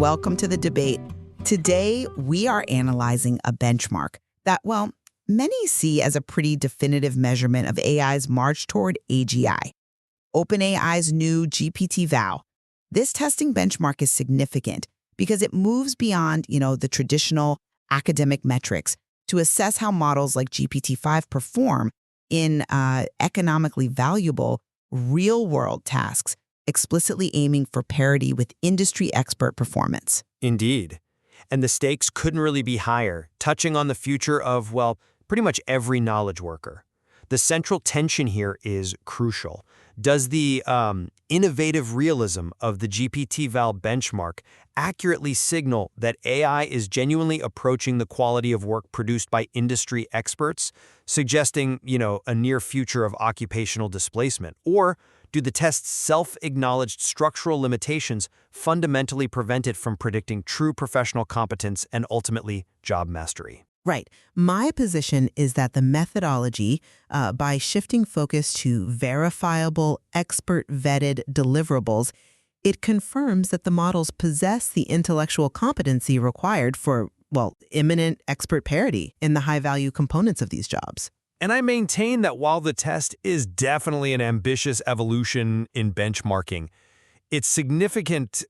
welcome to the debate. Today, we are analyzing a benchmark that, well, many see as a pretty definitive measurement of AI's march toward AGI. OpenAI's new GPT-val. This testing benchmark is significant because it moves beyond, the traditional academic metrics to assess how models like GPT-5 perform in economically valuable, real-world tasks, explicitly aiming for parity with industry expert performance. Indeed. And the stakes couldn't really be higher, touching on the future of, well, pretty much every knowledge worker. The central tension here is crucial. Does the innovative realism of the GPT-val benchmark accurately signal that AI is genuinely approaching the quality of work produced by industry experts, suggesting, a near future of occupational displacement? Or do the test's self-acknowledged structural limitations fundamentally prevent it from predicting true professional competence and ultimately job mastery? Right. My position is that the methodology, by shifting focus to verifiable, expert-vetted deliverables, it confirms that the models possess the intellectual competency required for, imminent expert parity in the high-value components of these jobs. And I maintain that while the test is definitely an ambitious evolution in benchmarking, its significant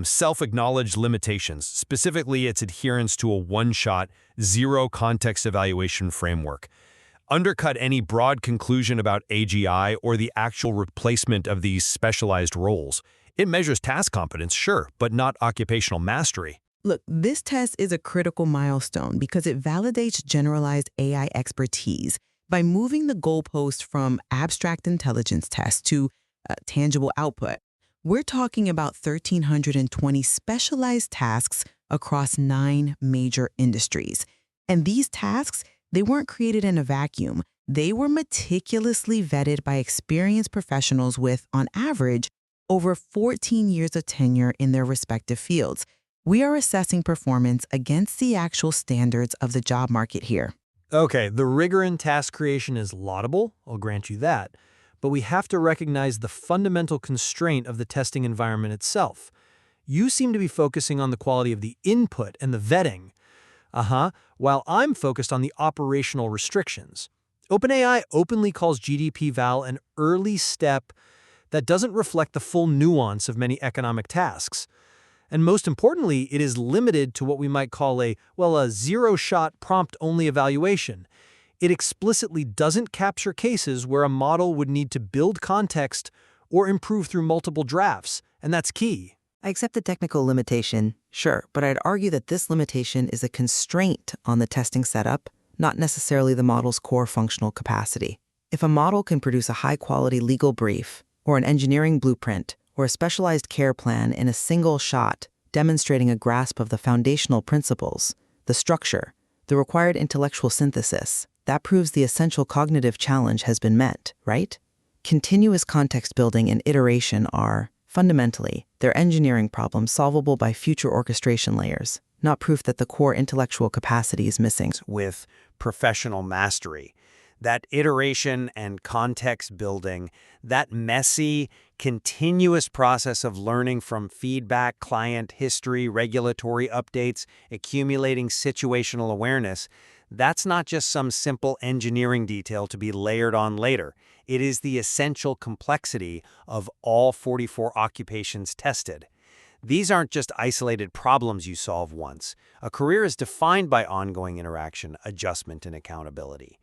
self-acknowledged limitations, specifically its adherence to a one-shot, zero-context evaluation framework, undercut any broad conclusion about AGI or the actual replacement of these specialized roles. It measures task competence, sure, but not occupational mastery. Look, this test is a critical milestone because it validates generalized AI expertise by moving the goalpost from abstract intelligence tests to tangible output. We're talking about 1,320 specialized tasks across 9 major industries. And these tasks, they weren't created in a vacuum. They were meticulously vetted by experienced professionals with, on average, over 14 years of tenure in their respective fields. We are assessing performance against the actual standards of the job market here. Okay, the rigor in task creation is laudable, I'll grant you that. But we have to recognize the fundamental constraint of the testing environment itself. You seem to be focusing on the quality of the input and the vetting. While I'm focused on the operational restrictions. OpenAI openly calls GDPval an early step that doesn't reflect the full nuance of many economic tasks. And most importantly, it is limited to what we might call a zero-shot prompt-only evaluation. It explicitly doesn't capture cases where a model would need to build context or improve through multiple drafts, and that's key. I accept the technical limitation, sure, but I'd argue that this limitation is a constraint on the testing setup, not necessarily the model's core functional capacity. If a model can produce a high-quality legal brief, or an engineering blueprint, or a specialized care plan in a single shot, demonstrating a grasp of the foundational principles, the structure, the required intellectual synthesis, that proves the essential cognitive challenge has been met, right? Continuous context building and iteration are, fundamentally, they're engineering problems solvable by future orchestration layers, not proof that the core intellectual capacity is missing. With professional mastery, that iteration and context building, that messy, continuous process of learning from feedback, client history, regulatory updates, accumulating situational awareness, that's not just some simple engineering detail to be layered on later. It is the essential complexity of all 44 occupations tested. These aren't just isolated problems you solve once. A career is defined by ongoing interaction, adjustment, and accountability.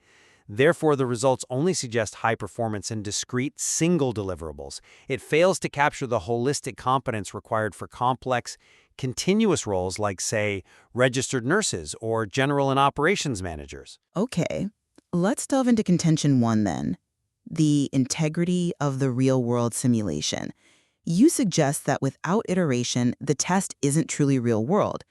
Therefore, the results only suggest high performance in discrete, single deliverables. It fails to capture the holistic competence required for complex, continuous roles like, say, registered nurses or general and operations managers. Okay, let's delve into contention 1 then, the integrity of the real-world simulation. You suggest that without iteration, the test isn't truly real-world.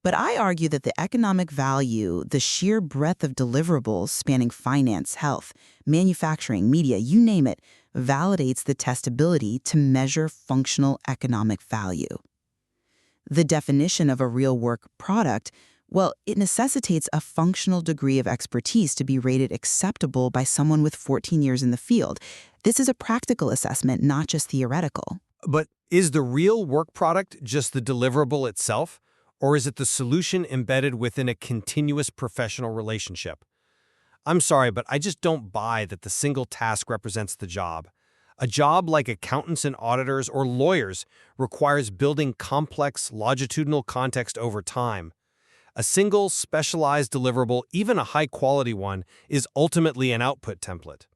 But I argue that the economic value, the sheer breadth of deliverables spanning finance, health, manufacturing, media, you name it, validates the testability to measure functional economic value. The definition of a real work product, well, it necessitates a functional degree of expertise to be rated acceptable by someone with 14 years in the field. This is a practical assessment, not just theoretical. But Is the real work product just the deliverable itself, or is it the solution embedded within a continuous professional relationship? I'm sorry, but I just don't buy that the single task represents the job. A job like accountants and auditors or lawyers requires building complex longitudinal context over time. A single specialized deliverable, even a high-quality one, is ultimately an output template.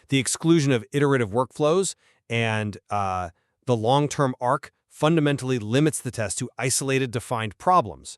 The exclusion of iterative workflows and the long-term arc fundamentally limits the test to isolated, defined problems.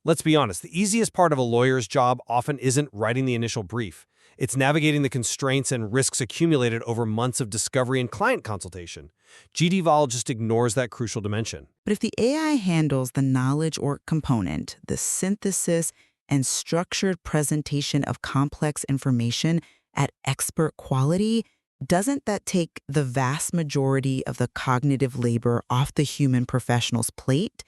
Let's be honest, the easiest part of a lawyer's job often isn't writing the initial brief. It's navigating the constraints and risks accumulated over months of discovery and client consultation. GDPval just ignores that crucial dimension. But if the AI handles the knowledge or component, the synthesis and structured presentation of complex information at expert quality, doesn't that take the vast majority of the cognitive labor off the human professional's plate?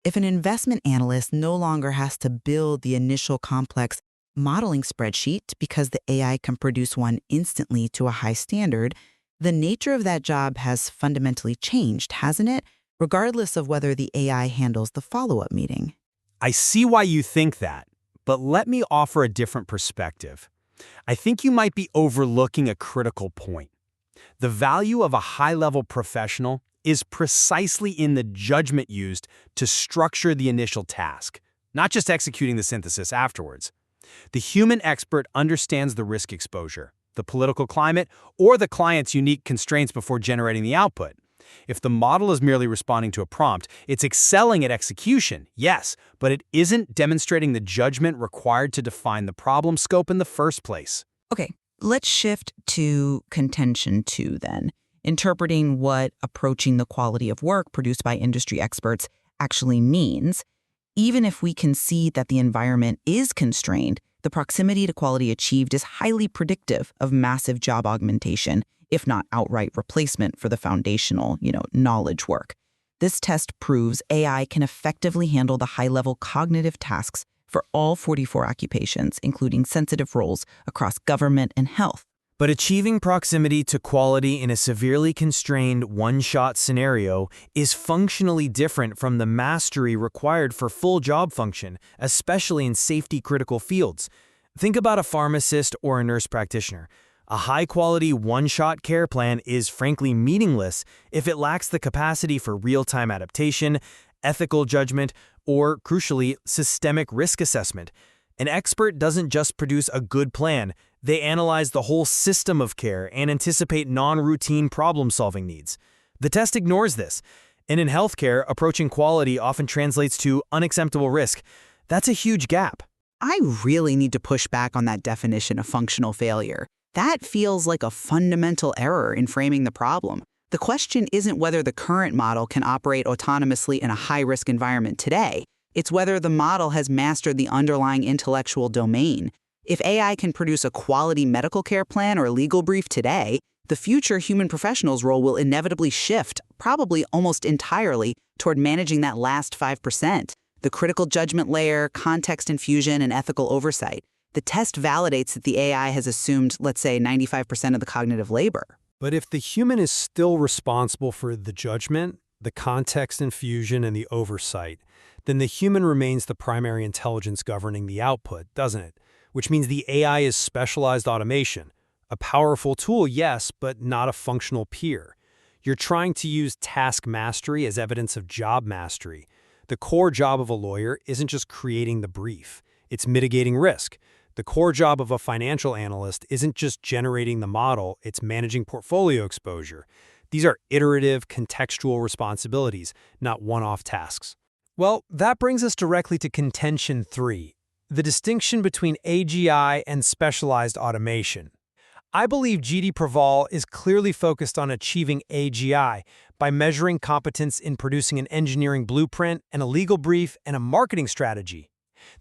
If an investment analyst no longer has to build the initial complex modeling spreadsheet because the AI can produce one instantly to a high standard, the nature of that job has fundamentally changed, hasn't it? Regardless of whether the AI handles the follow-up meeting. I see why you think that, but let me offer a different perspective. I think you might be overlooking a critical point. The value of a high-level professional is precisely in the judgment used to structure the initial task, not just executing the synthesis afterwards. The human expert understands the risk exposure, the political climate, or the client's unique constraints before generating the output. If the model is merely responding to a prompt, it's excelling at execution, yes, but it isn't demonstrating the judgment required to define the problem scope in the first place. Okay, let's shift to contention 2 then, interpreting what approaching the quality of work produced by industry experts actually means. Even if we concede that the environment is constrained, the proximity to quality achieved is highly predictive of massive job augmentation, if not outright replacement for the foundational, knowledge work. This test proves AI can effectively handle the high-level cognitive tasks for all 44 occupations, including sensitive roles across government and health. But achieving proximity to quality in a severely constrained one-shot scenario is functionally different from the mastery required for full job function, especially in safety-critical fields. Think about a pharmacist or a nurse practitioner. A high-quality one-shot care plan is frankly meaningless if it lacks the capacity for real-time adaptation, ethical judgment, or, crucially, systemic risk assessment. An expert doesn't just produce a good plan, they analyze the whole system of care and anticipate non-routine problem-solving needs. The test ignores this, and in healthcare, approaching quality often translates to unacceptable risk. That's a huge gap. I really need to push back on that definition of functional failure. That feels like a fundamental error in framing the problem. The question isn't whether the current model can operate autonomously in a high-risk environment today. It's whether the model has mastered the underlying intellectual domain. If AI can produce a quality medical care plan or legal brief today, the future human professional's role will inevitably shift, probably almost entirely, toward managing that last 5%, the critical judgment layer, context infusion, and ethical oversight. The test validates that the AI has assumed, let's say, 95% of the cognitive labor. But if the human is still responsible for the judgment, the context infusion, and the oversight, then the human remains the primary intelligence governing the output, doesn't it? Which means the AI is specialized automation. A powerful tool, yes, but not a functional peer. You're trying to use task mastery as evidence of job mastery. The core job of a lawyer isn't just creating the brief, it's mitigating risk. The core job of a financial analyst isn't just generating the model, it's managing portfolio exposure. These are iterative, contextual responsibilities, not one-off tasks. Well, that brings us directly to contention 3, the distinction between AGI and specialized automation. I believe GDPval is clearly focused on achieving AGI by measuring competence in producing an engineering blueprint and a legal brief and a marketing strategy.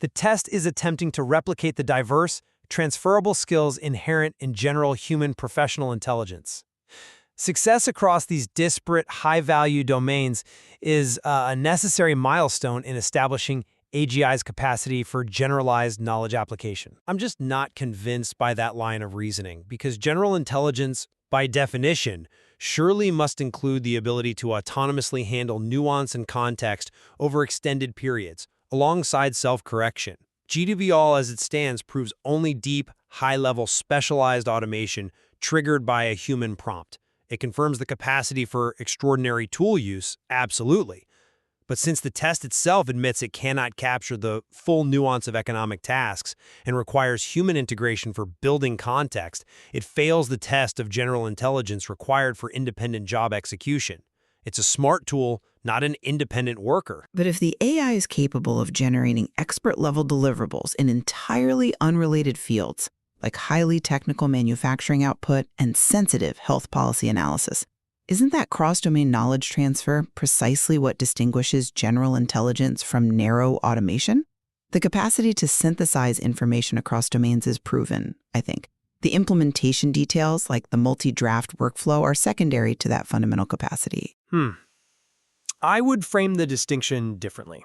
The test is attempting to replicate the diverse, transferable skills inherent in general human professional intelligence. Success across these disparate, high-value domains is a necessary milestone in establishing AGI's capacity for generalized knowledge application. I'm just not convinced by that line of reasoning because general intelligence by definition, surely must include the ability to autonomously handle nuance and context over extended periods, alongside self-correction. GDPval as it stands proves only deep, high-level specialized automation triggered by a human prompt. It confirms the capacity for extraordinary tool use, absolutely. But since the test itself admits it cannot capture the full nuance of economic tasks and requires human integration for building context, it fails the test of general intelligence required for independent job execution. It's a smart tool, not an independent worker. But if the AI is capable of generating expert-level deliverables in entirely unrelated fields, like highly technical manufacturing output and sensitive health policy analysis, isn't that cross-domain knowledge transfer precisely what distinguishes general intelligence from narrow automation? The capacity to synthesize information across domains is proven, I think. The implementation details, like the multi-draft workflow, are secondary to that fundamental capacity. I would frame the distinction differently.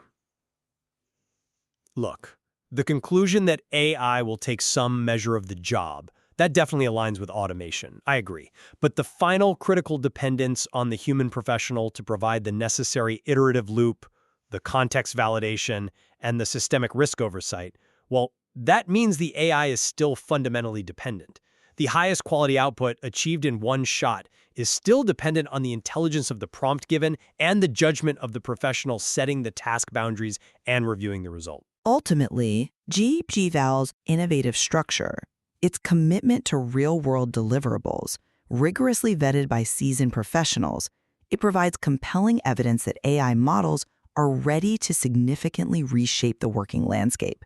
Look, the conclusion that AI will take some measure of the job, that definitely aligns with automation. I agree. But the final critical dependence on the human professional to provide the necessary iterative loop, the context validation, and the systemic risk oversight, well, that means the AI is still fundamentally dependent. The highest quality output achieved in one shot is still dependent on the intelligence of the prompt given and the judgment of the professional setting the task boundaries and reviewing the result. Ultimately, GDPval's innovative structure, its commitment to real-world deliverables, rigorously vetted by seasoned professionals, it provides compelling evidence that AI models are ready to significantly reshape the working landscape.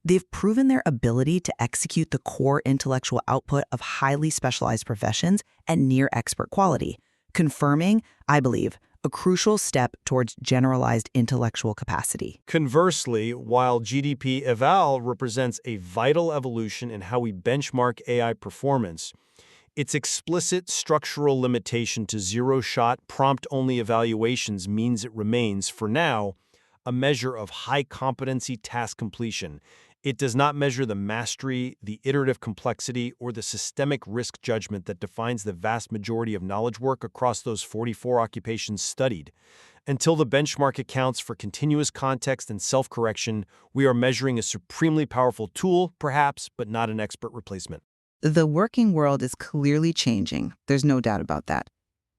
They've proven their ability to execute the core intellectual output of highly specialized professions at near-expert quality, confirming, I believe, a crucial step towards generalized intellectual capacity. Conversely, while GDPval represents a vital evolution in how we benchmark AI performance, its explicit structural limitation to zero-shot, prompt-only evaluations means it remains, for now, a measure of high-competency task completion. It does not measure the mastery, the iterative complexity, or the systemic risk judgment that defines the vast majority of knowledge work across those 44 occupations studied. Until the benchmark accounts for continuous context and self-correction, we are measuring a supremely powerful tool, perhaps, but not an expert replacement. The working world is clearly changing. There's no doubt about that.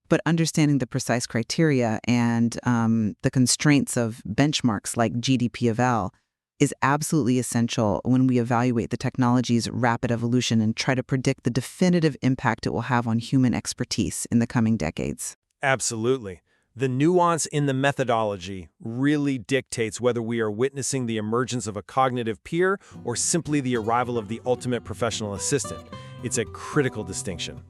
But understanding the precise criteria and the constraints of benchmarks like GDPval is absolutely essential when we evaluate the technology's rapid evolution and try to predict the definitive impact it will have on human expertise in the coming decades. Absolutely. The nuance in the methodology really dictates whether we are witnessing the emergence of a cognitive peer or simply the arrival of the ultimate professional assistant. It's a critical distinction.